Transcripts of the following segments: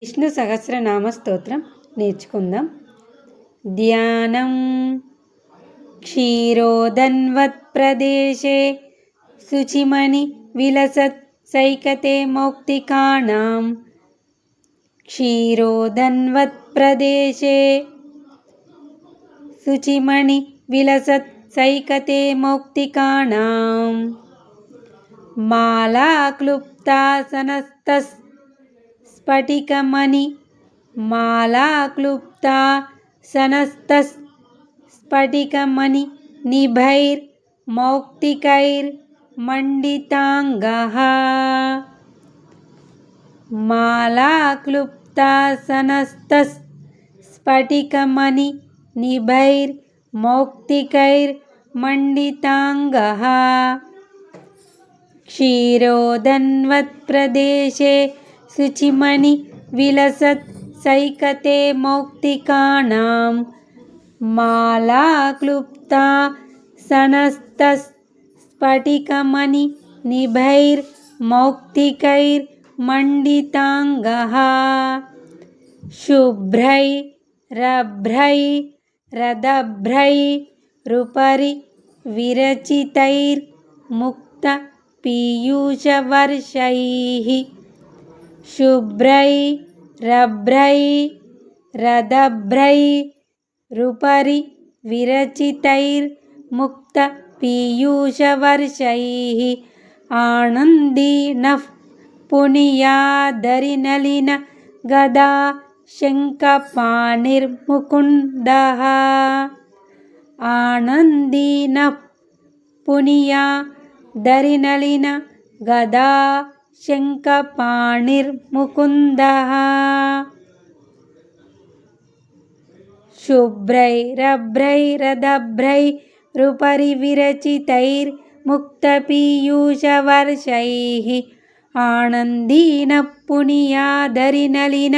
విష్ణు సహస్రనామ స్తోత్రం నేర్చుకుందాం. ధ్యానం. క్షీరోదన్వత్ ప్రదేశే శుచిమణి విలసత్ సైకతే మౌక్తికానాం. క్షీరోదన్వత్ ప్రదేశే శుచిమణి విలసత్ సైకతే మౌక్తికానాం. మాలా క్లుప్తాసనస్తస్ స్ఫటికమణి మాలా క్లుప్తాసనస్తస్ స్ఫటికమణి నిభైర్ మౌక్తికైర్ మండితాంగః. మాలా క్లుప్తాసనస్తస్ స్ఫటికమణి నిభైర్ మౌక్తికైర్ మండితాంగః. క్షీరోదన్వత్ ప్రదేశే శుచిమణి విలసత్ సైకతే మౌక్తికానాం. మాలా క్లుప్తాసనస్తస్ స్ఫటికమణి నిభైర్ మౌక్తికైర్ మండితాంగః. శుభ్రైరభ్రైరదభ్రైరుపరి విరచితైర్ ముక్త పీయూషవర్షైః. శుభ్రైరభ్రైరదభ్రైరుపరి విరచితైర్ ముక్త పీయూషవర్షైః. ఆనందీనః పునీయాదరినలిన గదా శంఖపాణిర్ముకుందః. ఆనందీనః పునీయాదరినలిన గదా శంఖపాణిర్ముకుందః. శుభ్రైరభ్రైరదభ్రైరుపరి విరచితైర్ ముక్త పీయూషవర్షైః. ఆనందీనః పునీయాదరినలిన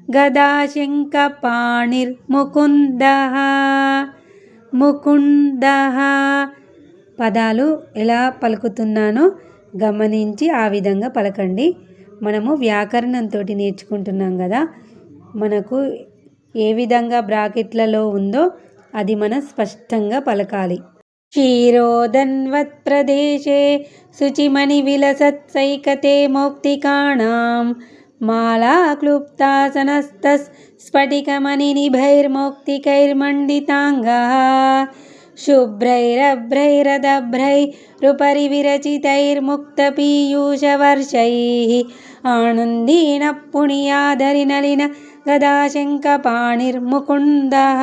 గదా శంఖపాణిర్ముకుందః. ముకుందః. పదాలు ఎలా పలుకుతున్నానో గమనించి ఆ విధంగా పలకండి. మనము వ్యాకరణంతో నేర్చుకుంటున్నాం కదా, మనకు ఏ విధంగా బ్రాకెట్లలో ఉందో అది మనం స్పష్టంగా పలకాలి. క్షీరోదన్వత్ ప్రదేశే శుచిమణి విలసత్ సైకతే మౌక్తికానాం. మాలా క్లుప్తాసనస్తస్ స్ఫటికమణి నిభైర్మౌక్తికైర్మండితాంగః. శుభ్రైరభ్రైరదభ్రైరుపరి విరచితైర్ ముక్త పీయూషవర్షైః. ఆనందీనః పునీయాదరినలిన గదా శంఖపాణిర్ముకుందః.